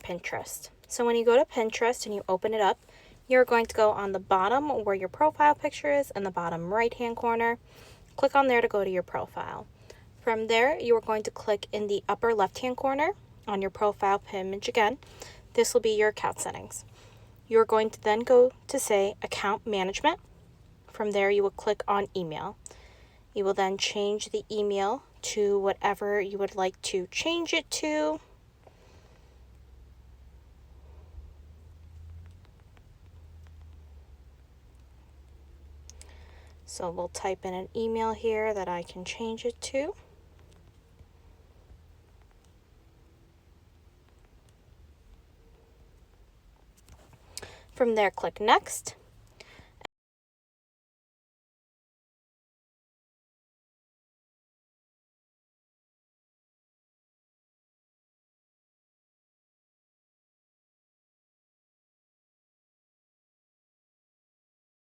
Pinterest. So when you go to Pinterest and you open it up, you're going to go on the bottom where your profile picture is in the bottom right hand corner. Click on there to go to your profile. From there, you are going to click in the upper left hand corner on your profile image again. This will be your account settings. You're going to then go to say account management. From there, you will click on email. You will then change the email to whatever you would like to change it to. So we'll type in an email here that I can change it to. From there, click next.